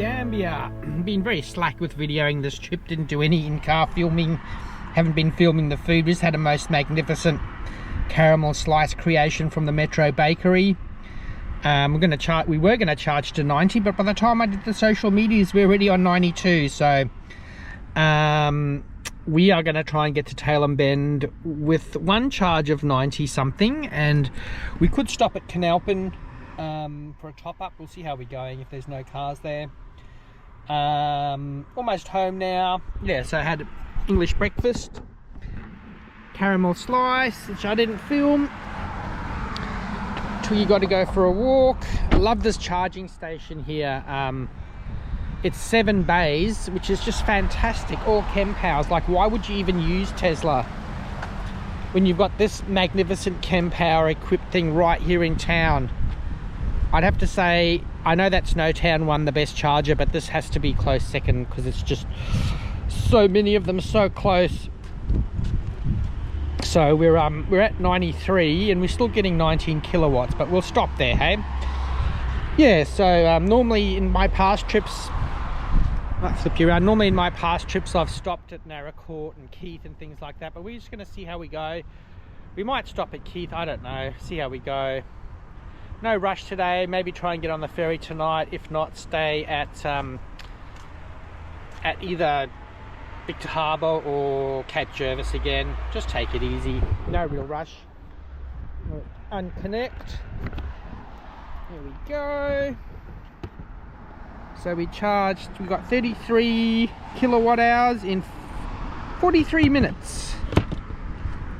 Gambier. Been very slack with videoing this trip, didn't do any in-car filming, haven't been filming the food. We just had a most magnificent caramel slice creation from the Metro Bakery. We were going to charge to 90, but by the time I did the social medias we're already on 92, so we are going to try and get to Tailem Bend with one charge of 90 something, and we could stop at Coonalpyn for a top-up. We'll see how we're going if there's no cars there. Almost home now. Yeah, so I had English breakfast, caramel slice, which I didn't film. Twiggy got to go for a walk. I love this charging station here. It's 7 bays, which is just fantastic. All chem powers. Like, why would you even use Tesla when you've got this magnificent chem power equipped thing right here in town? I'd have to say, I know that Snowtown won the best charger, but this has to be close second because it's just so many of them so close. So we're at 93 and we're still getting 19 kilowatts, but we'll stop there, hey? Yeah, so normally in my past trips, I'll flip you around. Normally in my past trips I've stopped at Narracourt and Keith and things like that, but we're just going to see how we go. We might stop at Keith, I don't know, see how we go. No rush today, maybe try and get on the ferry tonight. If not, stay at either Victor Harbour or Cape Jervis again. Just take it easy, no real rush. Unconnect. There we go. So we got 33 kilowatt hours in 43 minutes.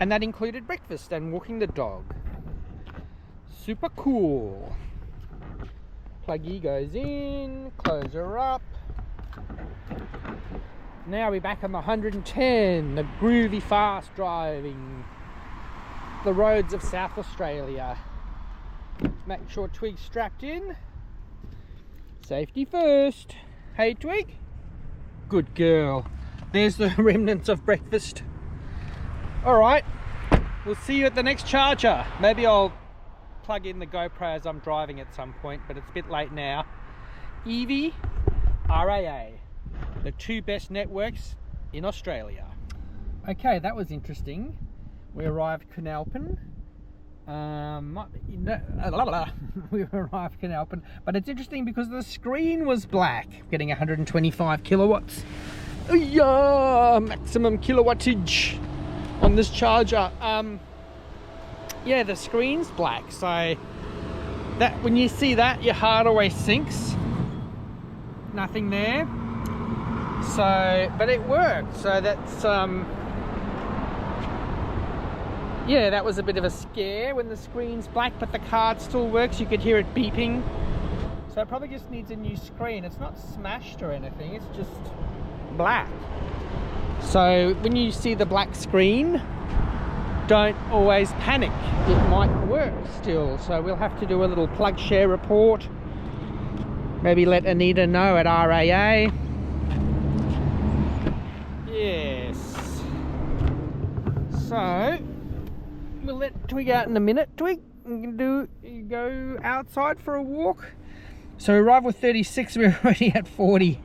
And that included breakfast and walking the dog. Super cool. Pluggy goes in, close her up. Now we're back on the 110, the groovy fast driving the roads of South Australia. Make sure Twig's strapped in. Safety first. Hey Twig, good girl. There's the remnants of breakfast. All right, we'll see you at the next charger. Maybe I'll plug in the GoPro as I'm driving at some point, but it's a bit late now. EV, RAA, the 2 best networks in Australia. Okay, that was interesting. We arrived Coonalpyn. We arrived Coonalpyn, but it's interesting because the screen was black, getting 125 kilowatts. Yeah, maximum kilowattage on this charger. Yeah, the screen's black, so that when you see that, your heart always sinks. Nothing there. So, but it worked. So that's yeah, that was a bit of a scare when the screen's black, but the card still works. You could hear it beeping. So it probably just needs a new screen. It's not smashed or anything, it's just black. So when you see the black screen, don't always panic. It might work still. So we'll have to do a little plug share report. Maybe let Anita know at RAA. Yes. So we'll let Twig out in a minute. Twig, you can go outside for a walk. So we arrived with 36, we're already at 40.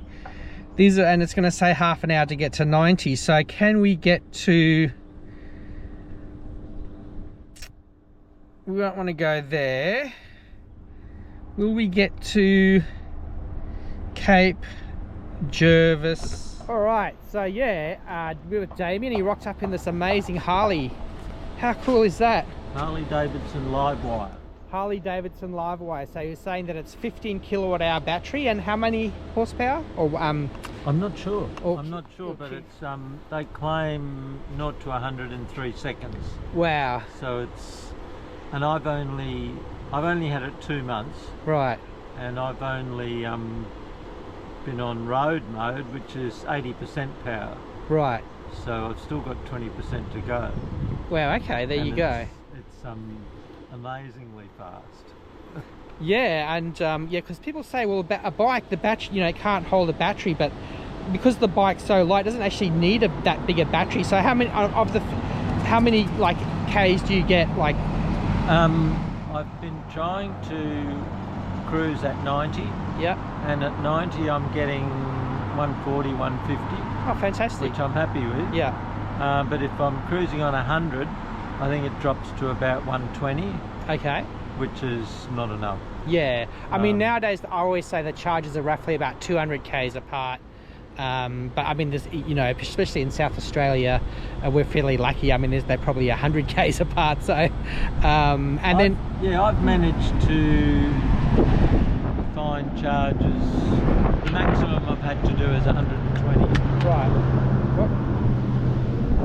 These are, and it's going to say half an hour to get to 90. So can we get to... We don't want to go there. Will we get to Cape Jervis? Alright, so yeah, we're with Damien. He rocked up in this amazing Harley. How cool is that? Harley Davidson Livewire. Harley Davidson Livewire. So you're saying that it's 15 kilowatt hour battery and how many horsepower? Or I'm not sure. I'm not sure, but it's they claim 0 to 103 seconds. Wow. So it's, and I've only had it 2 months. Right. And I've only been on road mode, which is 80% power. Right. So I've still got 20% to go. Wow, okay, there you go. It's amazingly fast. Yeah, and yeah, because people say, well, a bike, the battery, you know, can't hold a battery, but because the bike's so light, it doesn't actually need that big a battery. So how many like K's do you get? Like, I've been trying to cruise at 90. Yeah. And at 90 I'm getting 140, 150. Oh, fantastic. Which I'm happy with. Yeah. But if I'm cruising on 100, I think it drops to about 120. Okay. Which is not enough. Yeah. I mean, nowadays I always say the charges are roughly about 200 k's apart. But I mean, there's, you know, especially in South Australia, we're fairly lucky. I mean, they're probably 100 k's apart. So, and then I've managed to find charges. The maximum I've had to do is 120. Right. What?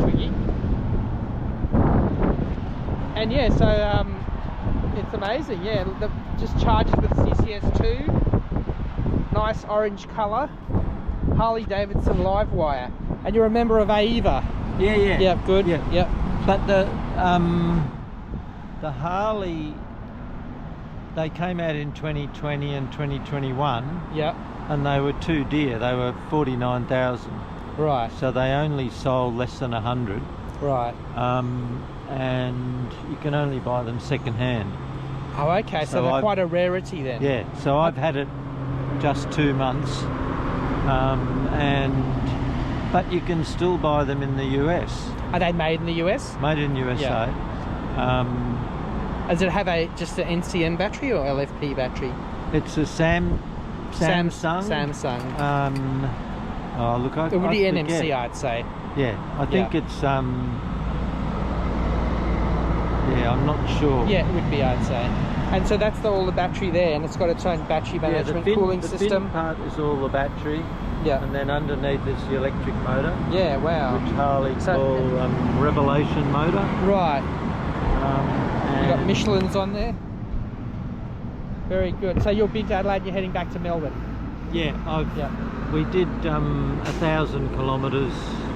Twiggy. And yeah, so it's amazing. Yeah, just charges with CCS2. Nice orange colour. Harley Davidson Livewire, and you're a member of AEVA. Yeah. Yeah, good. Yeah. Yep. But the Harley, they came out in 2020 and 2021. Yeah. And they were too dear. They were 49,000. Right. So they only sold less than 100. Right. And you can only buy them second hand. Oh, okay. So they're quite a rarity then. Yeah. So I've had it just 2 months. But you can still buy them in the US. Are they made in the US? Made in USA. Yeah. Does it have just an NCM battery or LFP battery? It's a Samsung. Samsung. Oh look, it would be NMC, I'd say. Yeah, I think it's yeah, I'm not sure. Yeah, it would be, I'd say. And so that's all the battery there, and it's got its own battery management cooling system. The fin part is all the battery. Yeah. And then underneath is the electric motor. Yeah, wow. Which Harley call Revelation motor. Right. You got and Michelin's on there. Very good. So you'll be to Adelaide, you're heading back to Melbourne. Yeah, we did 1,000 kilometres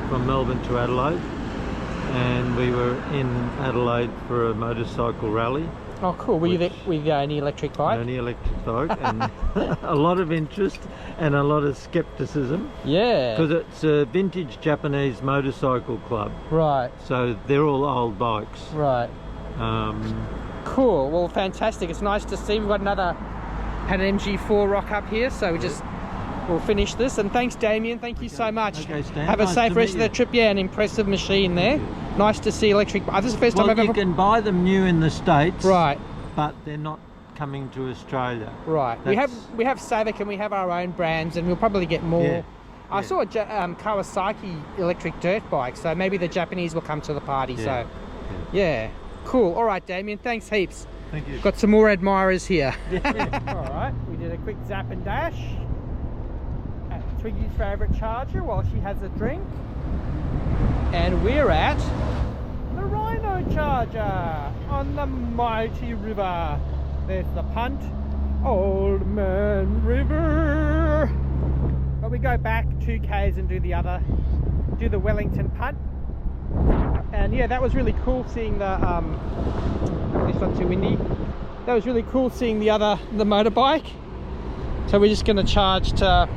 from Melbourne to Adelaide, and we were in Adelaide for a motorcycle rally. Oh, cool. Were you there with the only electric bike? Only electric bike, and a lot of interest and a lot of scepticism. Yeah. Because it's a vintage Japanese motorcycle club. Right. So they're all old bikes. Right. Cool. Well, fantastic. It's nice to see. We've got had an MG4 rock up here, so we'll finish this. And thanks, Damien. Thank you so much. Okay, Stan. Have a safe rest of the trip. Yeah, an impressive machine there. Nice to see electric. This is the first time I've ever. You can buy them new in the States. Right. But they're not coming to Australia. Right. We have Savic and we have our own brands, and we'll probably get more. Yeah. I saw a Kawasaki electric dirt bike, so maybe the Japanese will come to the party. Yeah. So, yeah. Cool. All right, Damien. Thanks heaps. Thank you. Got some more admirers here. Yeah. All right. We did a quick zap and dash at Twiggy's favourite charger while she has a drink. And we're at the Rhino Charger on the mighty river. There's the punt. Old Man River. But we go back 2 k's and do the Wellington punt. And yeah, that was really cool seeing the hopefully it's not too windy. That was really cool seeing the motorbike. So we're just going to charge to,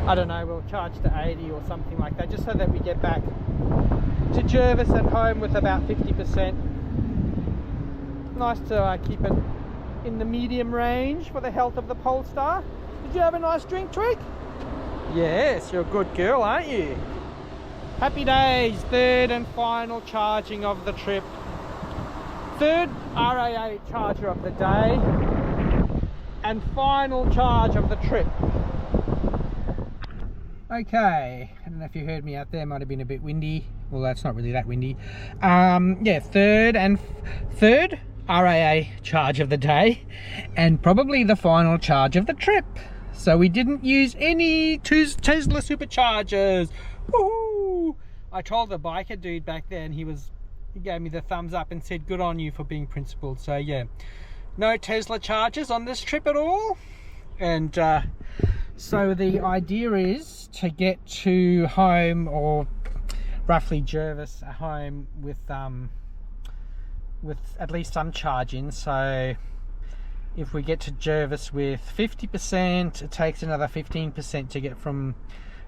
I don't know, we'll charge to 80 or something like that, just so that we get back to Jervis at home with about 50%. Nice to keep it in the medium range for the health of the Polestar. Did you have a nice drink, Twig? Yes, you're a good girl, aren't you? Happy days. Third and final charging of the trip. Third RAA charger of the day. And final charge of the trip. Okay, I don't know if you heard me out there, might have been a bit windy. Well, that's not really that windy. Yeah, third RAA charge of the day, and probably the final charge of the trip. So we didn't use any Tesla Superchargers. Woohoo! I told the biker dude back then, he gave me the thumbs up and said good on you for being principled. So yeah, no Tesla chargers on this trip at all. And so the idea is to get to home, or roughly Jervis home, with at least some charging. So if we get to Jervis with 50%, it takes another 15% to get from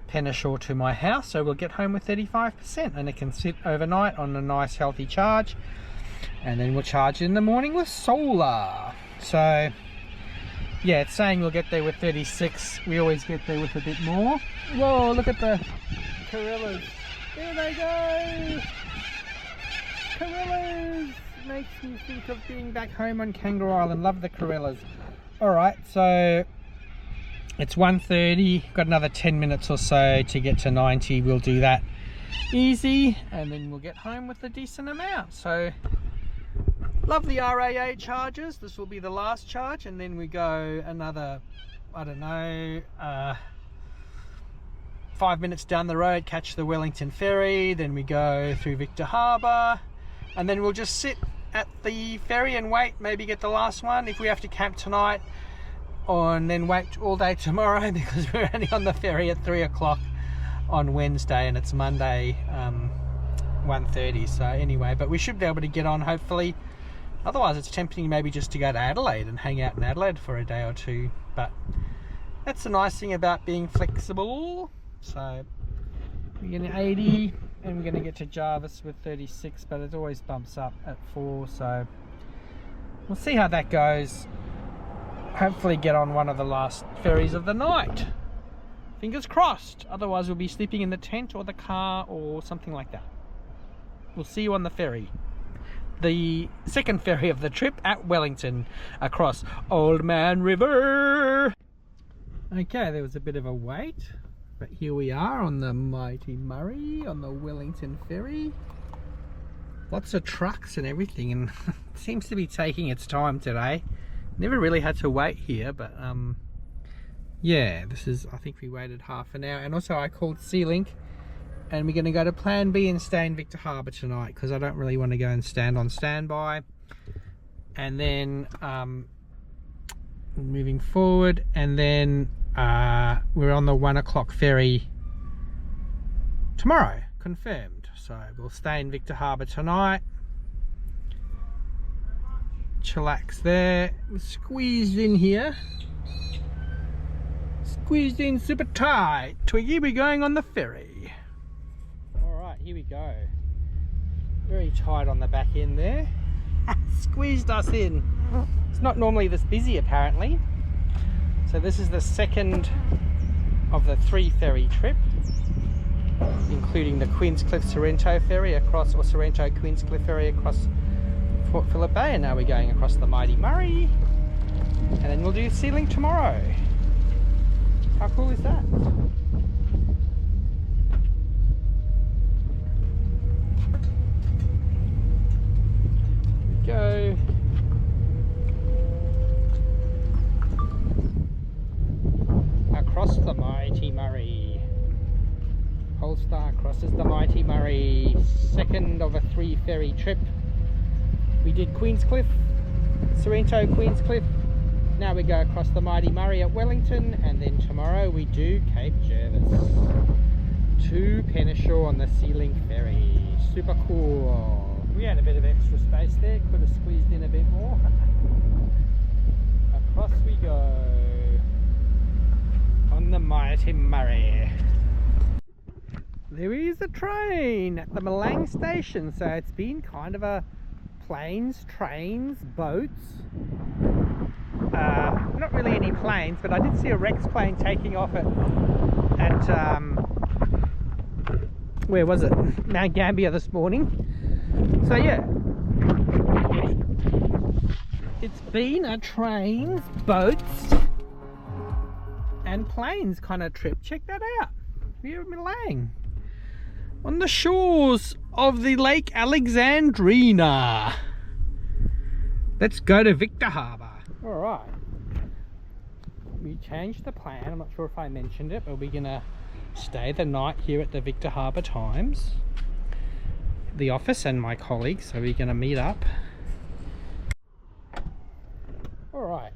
Penneshaw to my house. So we'll get home with 35%, and it can sit overnight on a nice healthy charge, and then we'll charge it in the morning with solar. So Yeah, it's saying we'll get there with 36. We always get there with a bit more. Whoa, look at the Corellas. There they go! Corellas! Makes me think of being back home on Kangaroo Island. Love the Corellas. Alright, so it's 1:30. Got another 10 minutes or so to get to 90. We'll do that easy, and then we'll get home with a decent amount. So love the RAA charges. This will be the last charge, and then we go another, I don't know, 5 minutes down the road, catch the Wellington ferry, then we go through Victor Harbour, and then we'll just sit at the ferry and wait, maybe get the last one if we have to camp tonight, and then wait all day tomorrow because we're only on the ferry at 3 o'clock on Wednesday, and it's Monday 1:30. So anyway, but we should be able to get on hopefully. Otherwise it's tempting maybe just to go to Adelaide and hang out in Adelaide for a day or two, but that's the nice thing about being flexible. So we're getting 80 and we're going to get to Jarvis with 36, but it always bumps up at 4, so we'll see how that goes. Hopefully get on one of the last ferries of the night. Fingers crossed. Otherwise we'll be sleeping in the tent or the car or something like that. We'll see you on the ferry. The second ferry of the trip at Wellington across Old Man River. Okay, there was a bit of a wait, but here we are on the Mighty Murray on the Wellington ferry. Lots of trucks and everything, and it seems to be taking its time today. Never really had to wait here, but yeah, this is, I think we waited half an hour. And also I called SeaLink, and we're going to go to Plan B and stay in Victor Harbour tonight because I don't really want to go and stand on standby. And then moving forward, and then we're on the 1 o'clock ferry tomorrow, confirmed. So we'll stay in Victor Harbour tonight. Chillax there. We're squeezed in here. Squeezed in super tight. Twiggy, we're going on the ferry. Alright, here we go. Very tight on the back end there. Squeezed us in. It's not normally this busy apparently. So this is the second of the 3 ferry trip, including the Queenscliff Sorrento ferry across, or Sorrento Queenscliff ferry across Port Phillip Bay, and now we're going across the Mighty Murray, and then we'll do SeaLink tomorrow. How cool is that? Here we go. Across the Mighty Murray. Polestar crosses the Mighty Murray, second of a 3 ferry trip. We did Queenscliff, Sorrento, Queenscliff. Now we go across the Mighty Murray at Wellington, and then tomorrow we do Cape Jervis to Penneshaw on the SeaLink ferry. Super cool. We had a bit of extra space there, could have squeezed in a bit more. Across we go on the Mighty Murray. There is a train at the Malang station, so it's been kind of a planes, trains, boats. Not really any planes, but I did see a Rex plane taking off at where was it? Mount Gambier this morning. So yeah, it's been a trains, boats and planes kind of trip. Check that out. We're in Malang on the shores of the Lake Alexandrina. Let's go to Victor Harbour. Alright, we changed the plan. I'm not sure if I mentioned it, but we're gonna stay the night here at the Victor Harbour Times, the office, and my colleagues. So we're gonna meet up. Alright,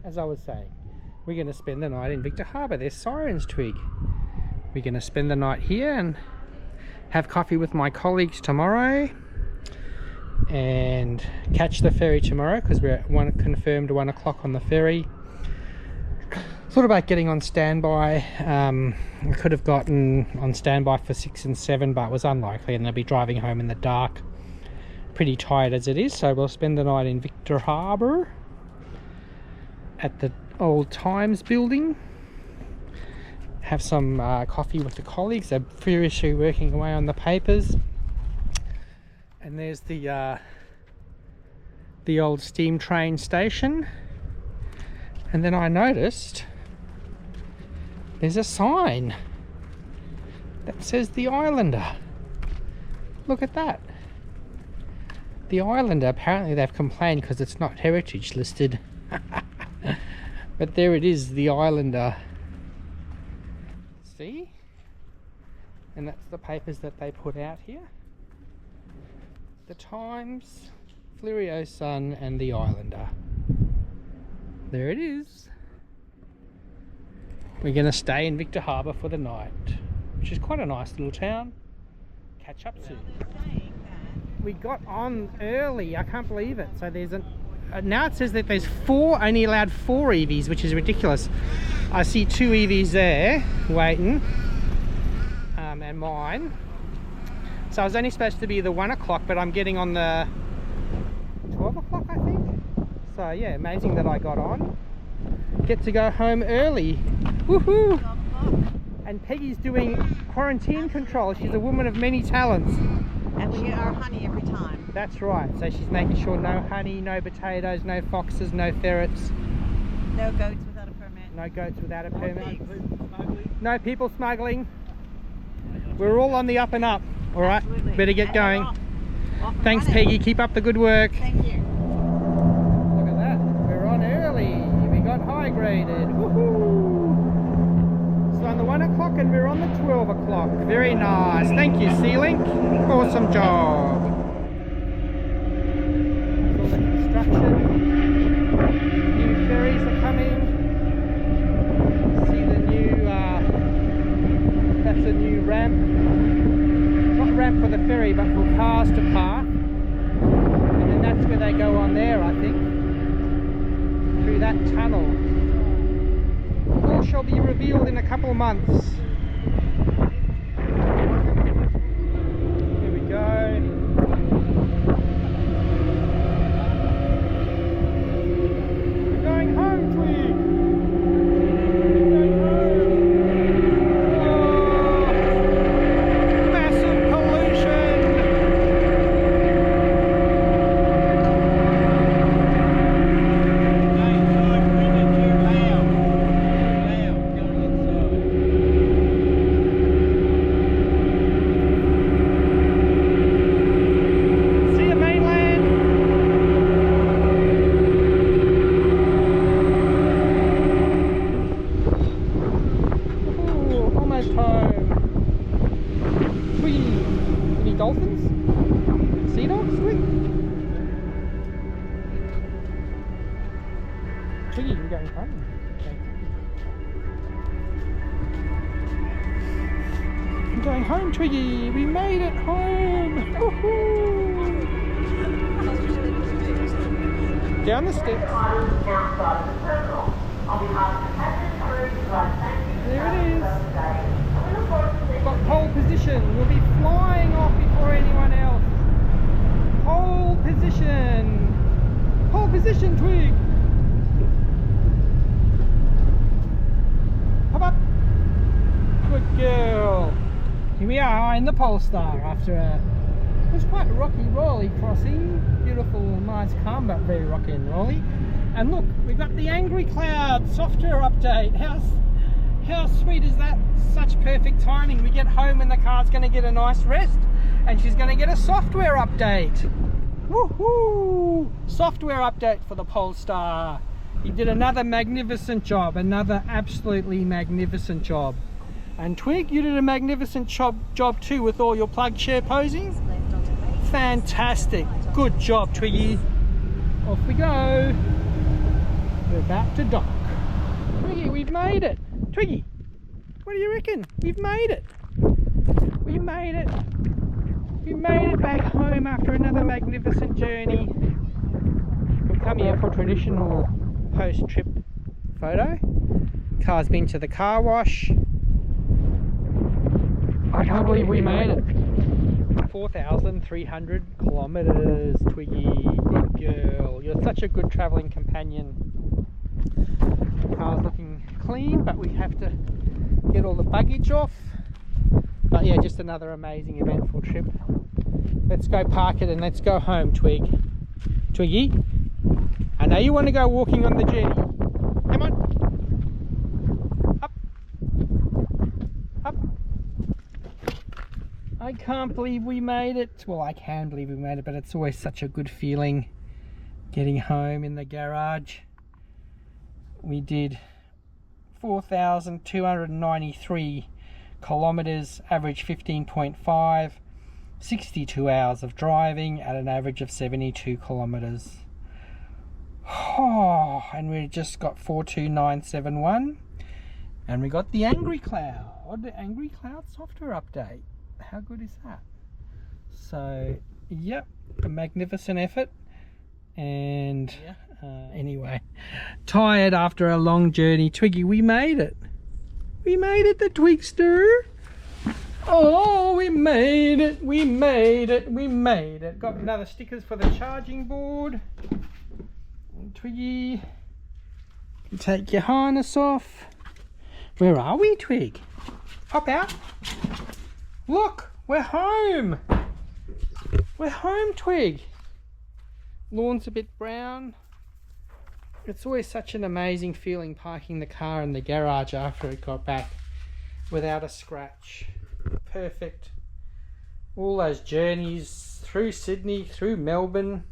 as I was saying, we're gonna spend the night in Victor Harbour. There's sirens, Twig. We're gonna spend the night here and have coffee with my colleagues tomorrow, and catch the ferry tomorrow because we're at confirmed 1 o'clock on the ferry. Thought about getting on standby. I could have gotten on standby for 6 and 7, but it was unlikely, and they'll be driving home in the dark. Pretty tired as it is, so we'll spend the night in Victor Harbour at the old Times building. Have some coffee with the colleagues. They're furiously working away on the papers. And there's the old steam train station. And then I noticed there's a sign that says the Islander. Look at that. The Islander, apparently they've complained because it's not heritage listed. But there it is, the Islander. See? And that's the papers that they put out here. The Times, Flerio Sun and the Islander. There it is. We're going to stay in Victor Harbour for the night, which is quite a nice little town. Catch up soon. We got on early, I can't believe it. So there's now it says that there's only allowed 4 EVs, which is ridiculous. I see 2 EVs there waiting, and mine. So I was only supposed to be the 1 o'clock, but I'm getting on the 12 o'clock, I think. So yeah, amazing that I got on. Get to go home early. Woohoo! And Peggy's doing quarantine control. She's a woman of many talents. And we get our honey every time. That's right. So she's making sure no honey, no potatoes, no foxes, no ferrets. No goats without a permit. No goats without a permit. No people smuggling. We're all on the up and up. All right, Absolutely. better get going. Off and Thanks, running. Peggy. Keep up the good work. Thank you. Look at that. We're on early. We got high graded. Woohoo! So on the 1 o'clock and we're on the 12 o'clock. Very nice. Thank you, SeaLink. Awesome job. All the construction. New ferries are coming. See the new, that's a new ramp. Not ramp for the ferry, but for cars to park. And then that's where they go on there, I think. Through that tunnel. All shall be revealed in a couple of months. Here we go. We're going home, Twig. We're going home. Oh, massive pollution. Twiggy, you're going home. Okay. We're going home, Twiggy. We made it home. Woohoo! Down the steps. There it is. Got pole position. We'll be flying off before anyone else. Pole position. Pole position, Twig. Up. Good girl. Here we are in the Polestar after it was quite a rocky rolly crossing. Beautiful, nice, calm, but very rocky and rolly. And look, we've got the Angry Cloud software update. How sweet is that? Such perfect timing. We get home and the car's going to get a nice rest, and she's going to get a software update. Woohoo! Software update for the Polestar. You did another magnificent job, another absolutely magnificent job. And Twig, you did a magnificent job too with all your plug share posing. Fantastic. Good job, Twiggy. Off we go. We're about to dock. Twiggy, we've made it. Twiggy, what do you reckon? We've made it. We made it. We made it back home after another magnificent journey. We've come here for traditional post-trip photo. Car's been to the car wash. I can't believe we made it. 4,300 kilometers, Twiggy. Good girl. You're such a good traveling companion. Car's looking clean, but we have to get all the baggage off. But yeah, just another amazing eventful trip. Let's go park it and let's go home, Twiggy. I know you want to go walking on the journey. Come on. Up. Up. I can't believe we made it. Well, I can believe we made it, but it's always such a good feeling getting home in the garage. We did 4,293 kilometers, average 15.5, 62 hours of driving at an average of 72 kilometers. Oh, and we just got 42971, and we got the Angry Cloud software update. How good is that? So, yep, a magnificent effort. And anyway, tired after a long journey. Twiggy, we made it. We made it, the Twigster. Oh, we made it. We made it. We made it. Got another stickers for the charging board. And Twiggy, you take your harness off. Where are we, Twig? Hop out. Look, we're home. We're home, Twig. Lawn's a bit brown. It's always such an amazing feeling parking the car in the garage after it got back without a scratch. Perfect. All those journeys through Sydney, through Melbourne,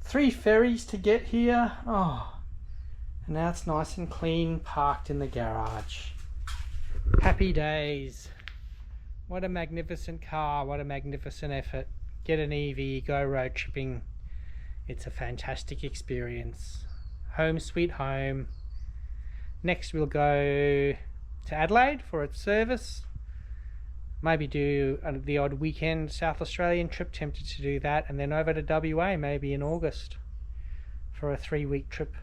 3 ferries to get here. Oh, and now it's nice and clean, parked in the garage. Happy days. What a magnificent car, what a magnificent effort. Get an EV, go road tripping. It's a fantastic experience. Home sweet home. Next we'll go to Adelaide for its service. Maybe do the odd weekend South Australian trip, tempted to do that, and then over to WA maybe in August for a 3-week trip.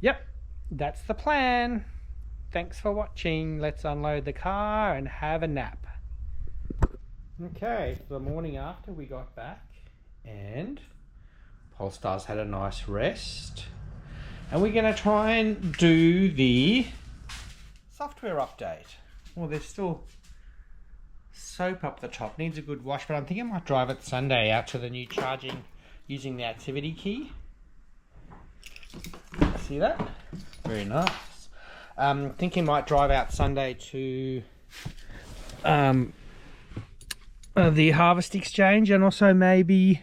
Yep, that's the plan. Thanks for watching. Let's unload the car and have a nap. Okay, the morning after we got back, and Polestar's had a nice rest, and we're going to try and do the software update. Well, there's still soap up the top, needs a good wash, but I'm thinking I might drive it Sunday out to the new charging using the activity key. See that? Very nice. Thinking might drive out Sunday to the Harvest Exchange, and also maybe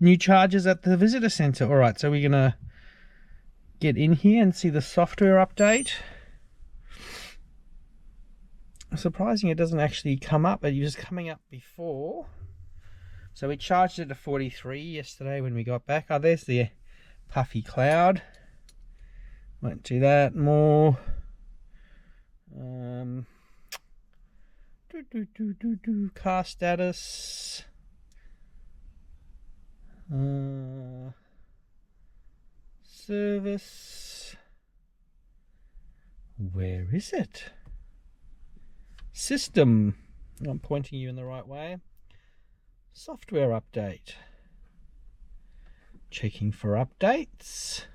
new chargers at the visitor centre. Alright, so we're going to get in here and see the software update. Surprising it doesn't actually come up, it was coming up before. So we charged it to 43 yesterday when we got back. Oh, there's the puffy cloud. Won't do that more. Car status. Service. Where is it? System. I'm pointing you in the right way. Software update. Checking for updates.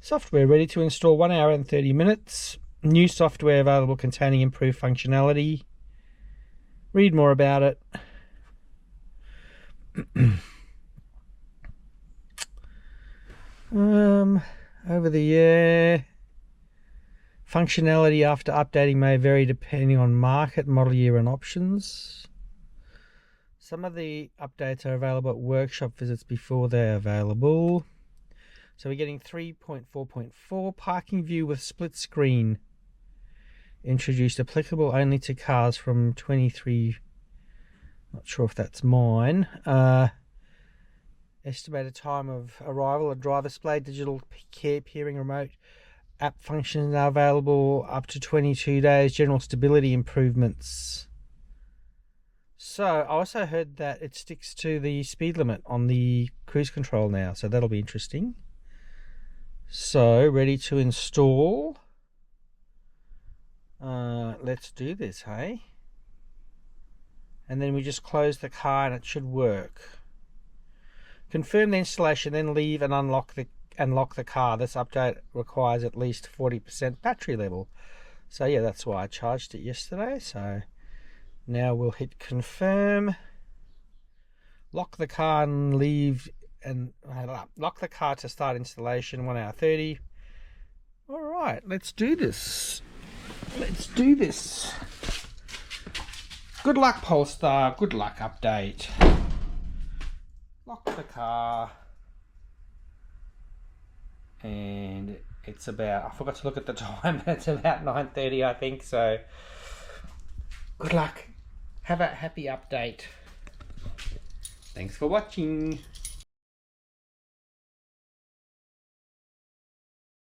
Software ready to install, 1 hour and 30 minutes. New software available containing improved functionality. Read more about it. Over the air. Functionality after updating may vary depending on market, model year and options. Some of the updates are available at workshop visits before they're available. So we're getting 3.4.4 parking view with split screen. Introduced, applicable only to cars from 23. Not sure if that's mine. Estimated time of arrival, a driver display, digital peering remote. App functions are available up to 22 days. General stability improvements. So I also heard that it sticks to the speed limit on the cruise control now, so that'll be interesting. So ready to install. Let's do this, hey? And then we just close the car and it should work. Confirm the installation, then leave and unlock the car. This update requires at least 40% battery level. So yeah, that's why I charged it yesterday. So now we'll hit confirm. Lock the car and leave, and lock the car to start installation. 1 hour 30. All right, let's do this. Let's do this. Good luck, Polestar. Good luck, update. Lock the car. And it's about, I forgot to look at the time, it's about 9:30 I think, so good luck. Have a happy update. Thanks for watching.